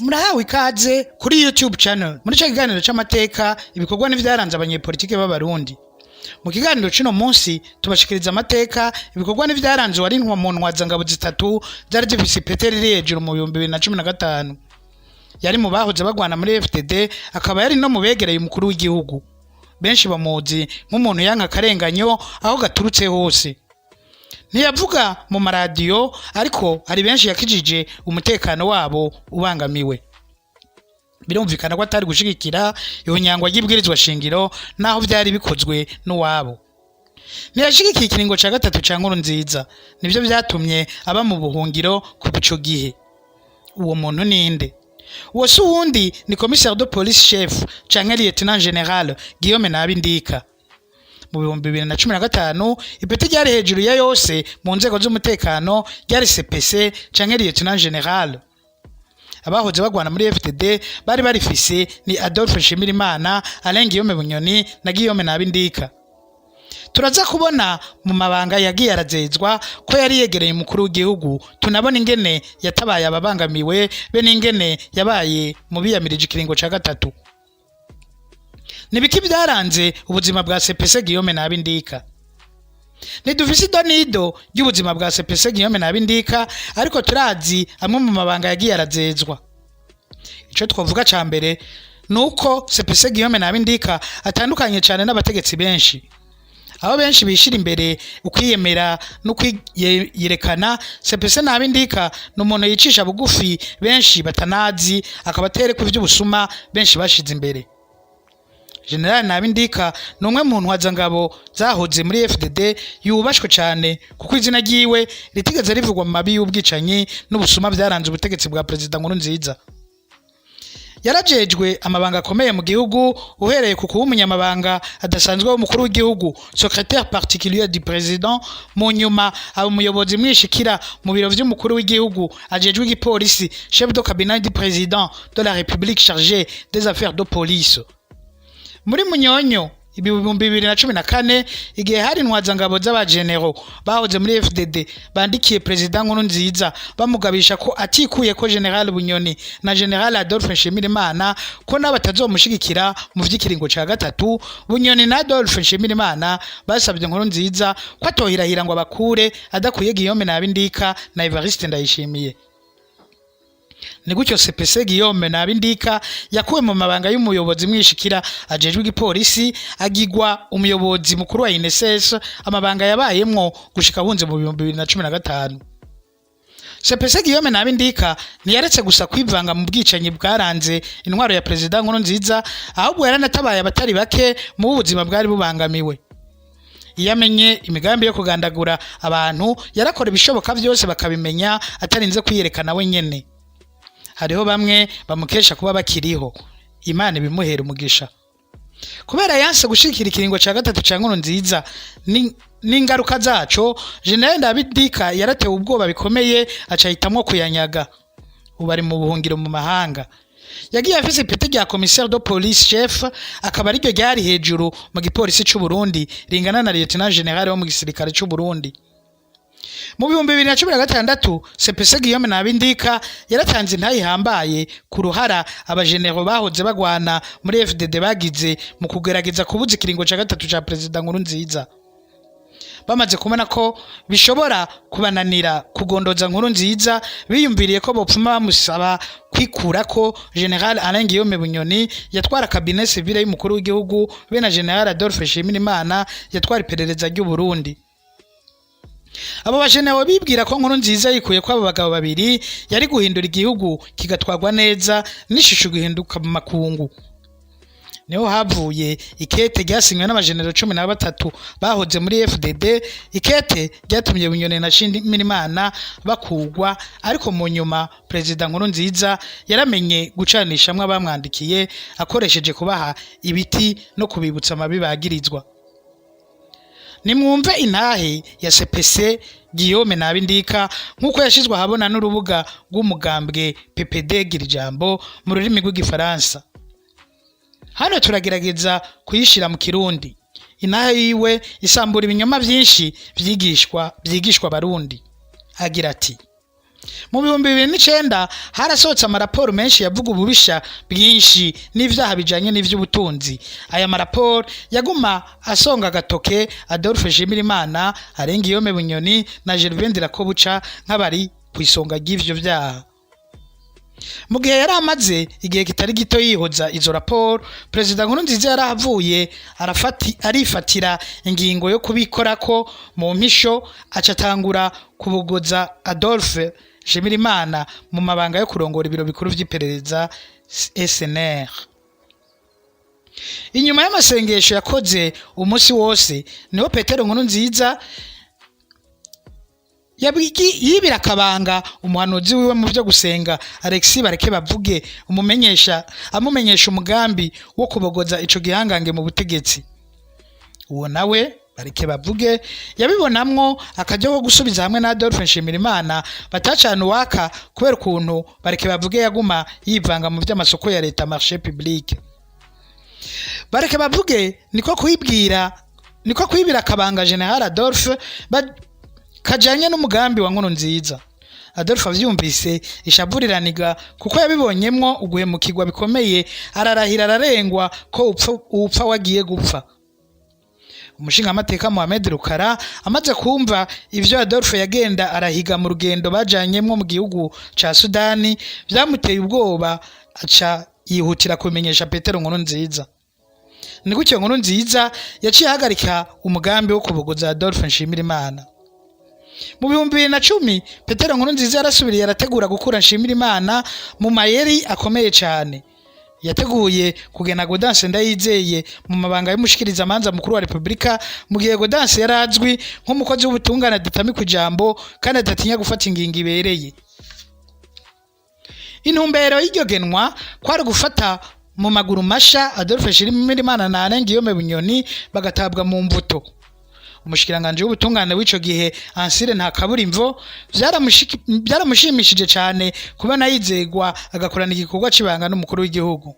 Murahawe ikaze kuri YouTube channel muri cyo kiganiro c'amateka ibikorwa n'ivyaranze abanyepolitike b'abarundi. Mu kiganiro cino munsi tubashikiriza amateka ibikorwa n'ivyaranze wari ntwa muntu wazangabo zitatu zari zifise ipete riri hejuru mu 2015. Yari mu bahoze bagwana muri FTD akaba yari no mu begereye umukuru w'igihugu. Benshi bamuzi nk'umuntu yanka karenganyo aho gaturutse hose. Ntiyavuga mu maradiyo ariko hari benshi yakijije umutekano wabo ubangamiwe. Birumvikana ko atari gushigikira ihonyangwa y'ibwirizwa shingiro naho byari bikozwe n'uwabo. Ntiyashigikiye ikiringo ca gatatu ca Nkurunziza, nivyo vyatumye aba mu buhungiro kuva ico gihe. Uwo muntu ninde? Uwo si uwundi ni commissaire de police chef canke lieutenant general Guillaume Nabindika. Mu 2015 ipeti ryari hejuru ya yose mu nzego z'umutekano ryari CPC canke lieutenant general. Abahoze bagwana muri FTD bari barifise ni Adolphe Nshimirimana, Alain Guillaume Bunyoni na Guillaume Nabindika. Turaza kubona mu mabanga yagiye arazezwa ko yari yegereye umukuru w'igihugu, tunabona ingene yatabaye ababangamiwe be n'ingene yabaye mu biyamirije ikiringo ca gatatu. Nibiki byaranze ubuzima bwa CPC Guillaume Nabindika? Nidufise idonido y'ubuzima bwa CPC Guillaume Nabindika ariko turazi amwe mu mabanga yagiye arazezwa. Ico twovuga ca mbere nuko CPC Guillaume Nabindika atandukanye cyane n'abategetsi benshi. Abo benshi bishira imbere ukwiyemera no kwiyerekana, CPC Nabindika n'umuntu yicisha bugufi benshi batanazi akabatere ku vy'ubusuma benshi bashize imbere. General Nabindika numwe mu ntwazangabo zahoze muri FDD yubashwe cyane kuko izina ryiwe ritigeze rivugwa mu mabi y'ubwicanyi n'ubusuma byaranze ubutegetsi bwa President Nkurunziza. Yarajejwe amabanga akomeye mu gihugu uhereye ku kuba umunyamabanga adasanzwe w'umukuru w'igihugu, secrétaire particulier du président, mu nyuma aba umuyobozi mwishikira mu biro vy'umukuru w'igihugu ajejwe igipolisi, chef de cabinet du président de la République chargé des affaires de police. Muri Munyonyo 2014 igihe hari ntwazangabo z'abagenero bahoze muri FDD bandikiye President Nkurunziza bamugabisha ko atikuye ko General Bunyoni na General Adolphe Nshimirimana ko n'abatazomushigikira mu vy'ikiringo ca gatatu. Bunyoni na Adolphe Nshimirimana basabye Nkurunziza ko atohirahira ngo abakure adakuye Guillaume Nabindika na Evariste Ndayishimiye. Ni gutyo CPC Guillaume Nabindika yakuwe mu mabanga y'umuyobozi mwishikira ajejwe igipolisi agigwa umuyobozi mukuru wa INSS, amabanga yabayemwo gushika bunze mu 2015. CPC Guillaume Nabindika ntiyaretse gusa kwivanga mu bwicanyi bwaranze intwaro ya President Nkurunziza, ahubwo yaranatabaye abatari bake mu buzima bwari bubangamiwe. Iyamenye imigambi yo kugandagura abantu yarakora ibishoboka byose bakabimenya atarinze kwiyerekana we nyene. Hariho bamwe bamukesha kuba bakiriho, Imana ibimuhera umugisha. Kubera yanse gushikira ikiringo ca gatatu ca Nkurunziza n'ingaruka zaco, General Nabindika yaratewe ubwoba bikomeye acahitamwo kuyanyaga. Ubu ari mu buhungiro mu mahanga. Yagiye afise ipete rya commissaire de police chef, akaba ariryo ryari hejuru mu gipolisi c'u Burundi ringana na lieutenant general wo mu gisirikare c'u Burundi. Mu 2016 CPC Guillaume Nabindika yaratanze ntayihambaye ku ruhara abagenero bahoze bagwana muri FDD bagize mu kugerageza kubuza ikiringo ca gatatu ca President Nkurunziza. Bamaze kubona ko bishobora kubananira kugondoza Nkurunziza, biyumviriye ko bopfuma bamusaba kwikurako General Alain Guillaume Bunyoni yatwara cabinet civile y'umukuru w'igihugu be na General Adolphe Nshimirimana yatwara iperereza ry'u Burundi. Abo bajenewe bibwira ko Nkurunziza yikuye ko abo bagabo babiri yari guhindura igihugu kigatwagwa neza n'ishusho guhinduka mu makungu. Niho havuye ikete ryasinywe n'abajenero 13 bahoze muri FDD, ikete ryatumye Bunyoni na Nshimirimana bakugwa, ariko mu nyuma President Nkurunziza yaramenye gucanishamwe abamwandikiye akoresheje kubaha ibiti no kubibutsa amabi bagirizwa. Nimwumve intahe ya CPC Guillaume Nabindika nkuko yashizwe habona n'urubuga rw'umugambwe PPD Girijambo mu rurimi rw'igifaransa. Hano turagerageza kuyishira mu Kirundi. Intahe yiwe isambura ibinyoma byinshi vyigishwa Barundi. Agira ati: Mu 2009 harasohotse amaraporo menshi yavuga ububisha bwinshi n'ivyaha bijanye n'ivy'ubutunzi. Aya maraporo yaguma asonga agatoke Adolphe Nshimirimana, Arengiyome Bunyoni na Gervais Ndirakobuca nk'abari kw'isonga ry'ivyo vyaha. Mu gihe yari amaze igihe kitari gito yihoza izo raporo, Perezida Nkurunziza yarahavuye arifatira ingingo yo kubikorako mu mpisho, acatangura kubogoza Adolphe Nshimirimana mu mabanga yo kurongora ibiro bikuru vy'iperereza SNR. Inyuma y'amasengesho yakoze umunsi wose, niho Petero Nkurunziza yibira akabanga umuhanuzi wiwe mu vyo gusenga Alexis Barekebavuge amumenyesha umugambi wo kubogoza ico gihangange mu butegetsi. Uwo nawe Barekebavuge yabibonamwo akaryo ko gusubiza hamwe na Adolphe Nshimirimana batacana uwaka kubera ukuntu Barekebavuge yaguma yivanga mu vy'amasoko ya leta marché public. Barekebavuge niko kwibira akabanga General Adolphe kajanye n'umugambi wa Nkurunziza. Adolphe avyumvise ishavuriraniga kuko yabibonyemwo uguhemukirwa bikomeye, ararahira ararengwa ko upfa wagiye gupfa. Umushingamateka Mohamed Rukara amaze kumva ivyo Adolphe yagenda arahiga mu rugendo bajanyemwo mu gihugu ca Sudani, vyamuteye ubwoba, aca yihutira kumenyesha Petero Nkurunziza. Ni gutyo Nkurunziza yaciye ahagarika umugambi wo kubogoza Adolphe Nshimirimana. Mu 2010 Petero Nkurunziza yarasubiriye arategura gukura Nshimirimana mu mayeri akomeye cyane. Yateguye kugena Gaudence Ndayizeye mu mabanga y'umushikiriza manza mukuru wa Republika, mu gihe Gaudence yarazwi nk'umukozi w'ubutungane adatamika ijambo kandi adatinya gufata ingingo ibereye. Intumbero y'iryo genwa kwari gufata mu maguru masha Adolphe Nshimirimana na Arengiyome Bunyoni bagatabwa mu mvuto. Umushikiranganje w'ubutungane w'ico gihe Ansire Ntakaburimvo byaramushimishije cyane kubona yizegwa agakorana igikorwa cibanga n'umukuru w'igihugu.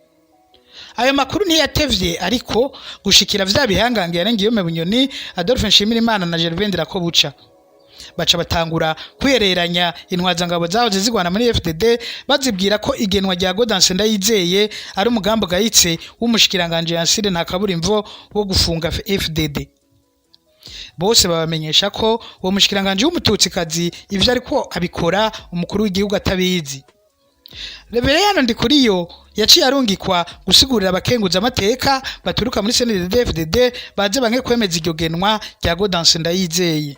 Ayo makuru ntiyatevye ariko gushikira vya bihangange Arengiyome Bunyoni, Adolphe Nshimirimana na Gervais Ndirakobuca. Baca batangura kwireranya intwazangabo zaho zizigwana muri FDD, bazibwira ko igenwa rya Gaudence Ndayizeye ari umugambo gayitse w'umushikiranganje Ansire Ntakaburimvo wo gufunga FDD. Bose babamenyesha ko uwo mushikiranganje w'umututsikazi ivyo ariko abikora umukuru w'igihugu atabizi. Reverend Ndikuriyo yaciye arungikwa gusigurira abakenguza amateka baturuka muri CNDD-FDD baze banke kwemeza iryo genwa rya Gaudence Ndayizeye.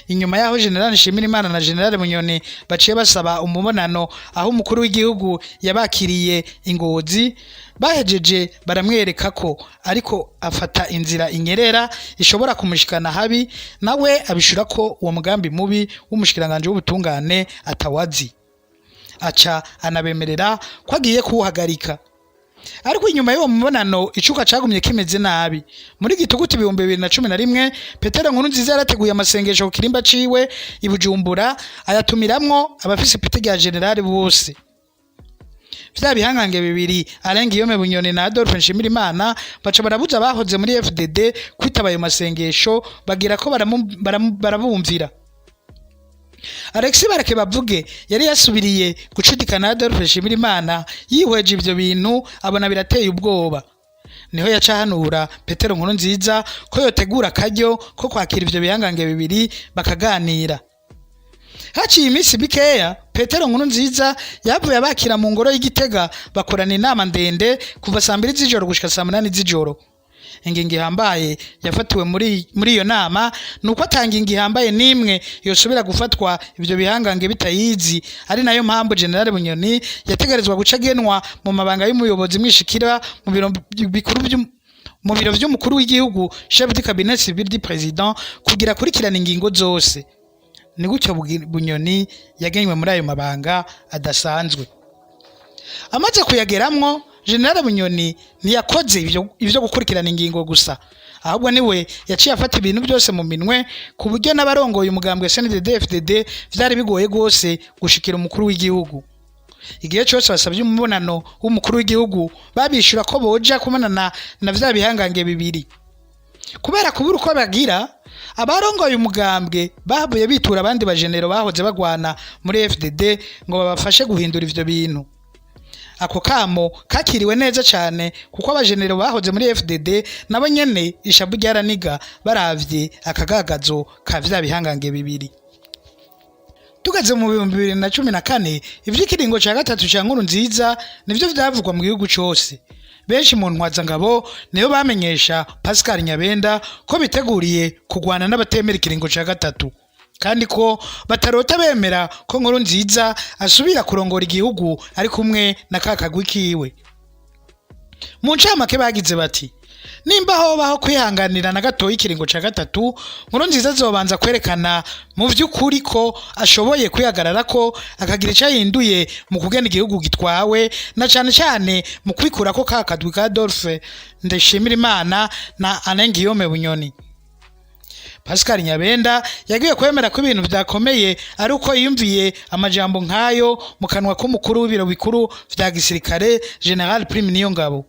Inyuma yaho General Nshimirimana na General Bunyoni baciye basaba umubonano aho umukuru w'igihugu yabakiriye Ingozi, bahejeje baramwereka ko ariko afata inzira inyerera ishobora kumushikana habi, nawe abishura ko uwo mugambi mubi w'umushikiranganje w'ubutungane atawazi. Aca anabemerera ko agiye kuwuhagarika. Ariko inyuma y'uwo mubonano icuka cagumye kimeze nabi. Muri Gitugutu 2011 Petero Nkurunziza yarateguye amasengesho ku kirimba ciwe i Bujumbura, ayatumiramwo abafise ipeti rya general bose. Vya bihangange bibiri Arengiyome Bunyoni na Adolphe Nshimirimana baca barabuza bahoze muri FDD kwitaba ayo masengesho, bagira ko barabumvira. Alexis Barekebavuge yari yasubiriye gucidikana Adolphe Nshimirimana, yihweje ivyo bintu abona birateye ubwoba. Niho yacahanura Petero Nkurunziza ko yotegura akaryo ko kwakira ivyo bihangange bibiri bakaganira. Haciye iminsi mikeya Petero Nkurunziza yavuye abakira mu ngoro y'Igitega, bakorana inama ndende kuva 2 z'ijoro gushika 8 z'ijoro. Ingingo ihambaye yafatiwe muri iyo nama nuko atanga ingingo ihambaye nimwe yosubira gufatwa ivyo bihangange bitayizi, ari nayo mpamvu General Bunyoni yategerezwa guca genwa mu mabanga y'umuyobozi mwishikira mu biro bikuru mu biro vy'umukuru w'igihugu, chef du cabinet civil du président, kugira kurikirana ingingo zose. Ni gutyo Bunyoni yagenywe muri ayo mabanga adasanzwe. Amaze kuyageramwo General Bunyoni ntiyakoze ivyo gukurikirana ingingo gusa, ahubwo niwe yaciye afata ibintu byose mu minwe, ku buryo n'abarongoye umugambwe CNDD-FDD vyari bigoye gose gushikira umukuru w'igihugu. Igihe cyose basabye umubonano w'umukuru w'igihugu babishura ko boja kumanana na vya bihangange bibiri. Kubera kubura uko bagira, abarongoye umugambwe babuye bitura abandi bajenero bahoze bagwana muri FDD ngo babafashe guhindura ivyo bintu. Ako kamo kakiriwe neza cyane kuko abajenero bahoze muri FDD nabo nyene ishabu ryaraniga baravye akagagazo ka vya bihangange bibiri. Tugeze mu 2014 ivy'ikiringo ca gatatu ca Nkurunziza nivyo vyavugwa mu gihugu cose. Benshi mu ntwazangabo niyo bamenyesha Pascal Nyabenda ko biteguriye kugwana n'abatemera ikiringo ca gatatu, kandi ko batarota bemera ko Nkurunziza asubira kurongora igihugu ari kumwe na kakagwi kiwe. Mu ncamake bagize bati nimba hobaho kwihanganira na gato ikiringo ca gatatu, Nkurunziza azobanza kwerekana mu vy'ukuri ko ashoboye kwihagarara ko akagira ico yahinduye mu kugena igihugu gitwawe, na cane cane mu kwikura ko kakadwi ka Adolphe Ndayishimirimana na Alain Guillaume Bunyoni. Pascal Nyabenda yagiye kwemera ko ibintu vyakomeye ari uko yiyumviye amajambo nkayo mu kanwa k'umukuru w'ibiro bikuru vya gisirikare General Prime Niyongabo.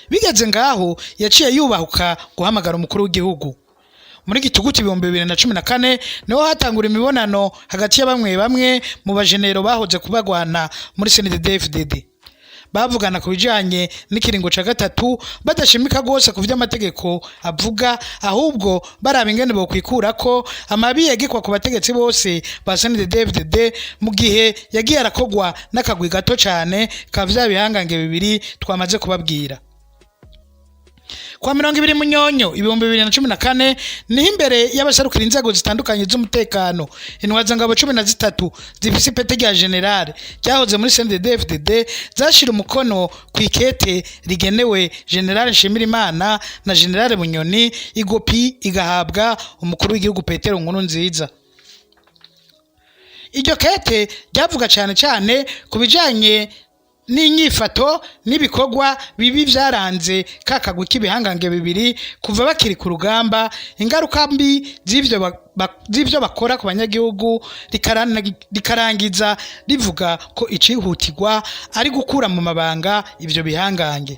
Bigeze ngaho yaciye yubahuka guhamagara umukuru w'igihugu. Muri Gitugutu 2014 niho hatangura imibonano hagati ya bamwe mu bajenero bahoze kubagwana muri CNDD-FDD. Bavugana ku bijanye n'ikiringo ca gatatu badashimika gose ku vy'amategeko avuga, ahubwo baraba ingene bo kwikurako amabi yegekwa ku bategetsi bose ba CNDD-FDD mu gihe yagiye arakogwa n'akagwi gato cane ka vya bihangange bibiri twamaze kubabwira. Kwa 20 Munyonyo 2014 niho imbere y'abasharukira inzego zitandukanye z'umutekano intwazangabo 13 zifise ipete rya general cyahoze muri CNDD-FDD zashira umukono ku ikete rigenewe General Nshimirimana na General Bunyoni, igopi igahabwa umukuru w'igihugu Petero Nkurunziza. Iryo kete ryavuga cyane ku bijanye n'inyifato n'ibikorwa bibi vyaranze kakagwi k'ibihangange bibiri kuva bakiri ku rugamba, ingaruka mbi z'ivyo bakora ku banyagihugu rikarangiza rivuga ko icihutirwa ari gukura mu mabanga ivyo bihangange.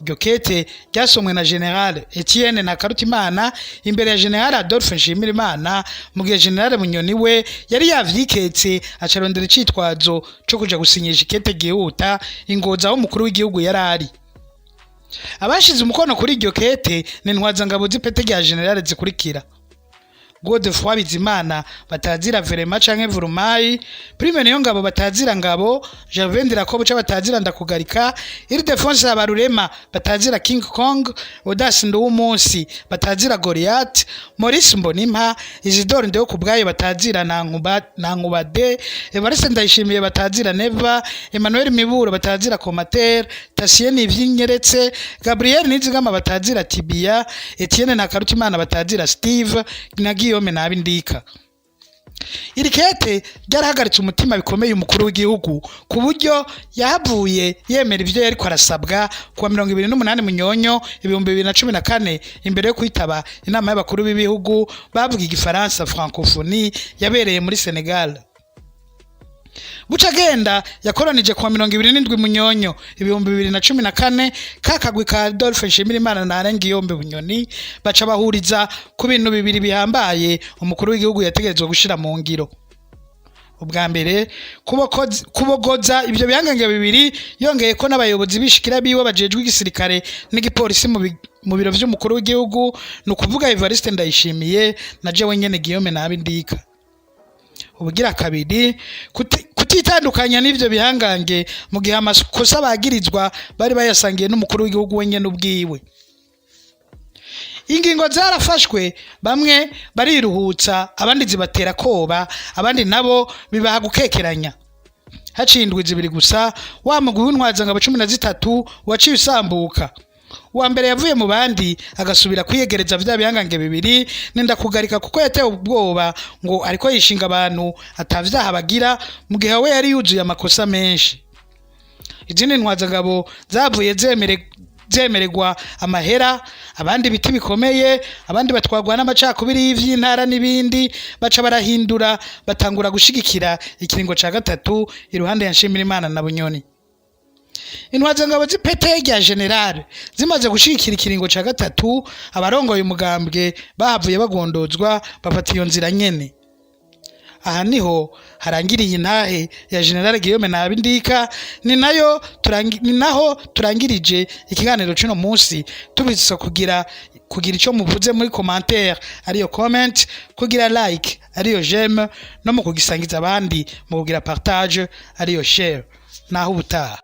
Iryo kete ryasomwe na General Etienne Ntakarutimana imbere ya General Adolphe Nshimirimana, mu gihe General Bunyoni we yari yavyiketse acarondera icitwazo cyo kuja gusinyisha ikete gihuta ingoza aho umukuru w'igihugu yarari. Abashize umukono kuri iryo kete ni ntwazangabo z'ipete rya General zikurikira: Godefroid Bizimana batazira Verema canke Vurumai, Prime Niyongabo batazira Ngabo, Gervais Ndirakobuca batazira Ndakugarika, Ildefonse Habarurema batazira King Kong, Odas Nduwumunsi batazira Goliath, Maurice Mbonimpa, Isidore Ndeho kubwayo batazira Nankubade, Evariste Ndayishimiye batazira Neva, Emmanuel Miburo batazira Comater, Tasien Ivy'inyeretse, Gabriel Nizigama batazira Tibia, Etienne Ntakarutimana batazira Steve na Guillaume Nabindika. Iri kete ryarahagaritse umutima bikomeye umukuru w'igihugu ku buryo yahavuye yemera ivyo yariko arasabwa kuwa 28 Munyonyo 2014 imbere yo kwitaba inama y'abakuru b'ibihugu bavuga igifaransa francophonie yabereye muri Senegal. Bucagenda yakoranije kuwa 27 Munyonyo 2014 kakagwi ka Adolphe Nshimirimana na Alain Guillaume Bunyoni baca bahuriza ku bintu bibiri bihambaye umukuru w'igihugu yategerezwa gushira mu ngiro. Ubwa mbere kubogoza ivyo bihangange bibiri, yongeye ko n'abayobozi bishikira biwe bajejwe igisirikare n'igipolisi mu biro vy'umukuru w'igihugu, no kuvuga Evariste Ndayishimiye na jewe nyene Guillaume Nabindika. Ubugira kabiri kutitandukanya n'ivyo bihangange mu gihe amakosa bagirizwa bari bayasangiye n'umukuru w'igihugu wenyene ubwiwe. Ingingo zarafashwe, bamwe bariruhutsa abandi zibatera koba, abandi nabo bibaha gukekeranya. Haciye indwi zibiri gusa wa mugwi w'intwazangabo 13 waciye usambuka. Uwa mbere yavuye mu bandi agasubira kwiyegereza vya bihangange bibiri Ndakugarika kuko yatewe ubwoba ngo ariko yishinga abantu atavyaha bagira mu gihe we yari yuzuye amakosa menshi. Izindi ntwazangabo zavuye zemererwa amahera, abandi biti bikomeye, abandi batwagwa n'amacakubiri y'ivy'intara n'ibindi, baca barahindura batangura gushigikira ikiringo ca gatatu iruhande ya Nshimirimana na Bunyoni. intwazangabo z'ipete rya general zimaze gushikira ikiringo ca gatatu abarongoye umugambwe bahavuye bagondozwa bafata iyo nzira nyene. Aha niho harangiriye intahe ya General Guillaume Nabindika, ni naho turangirije ikiganiro c'uno munsi, tubitsa kugira ico muvuze muri commentaire ariyo comment, kugira like ariyo j'aime, no mu kugisangiza abandi mu kugira partage ariyo share. Naho ubutaha.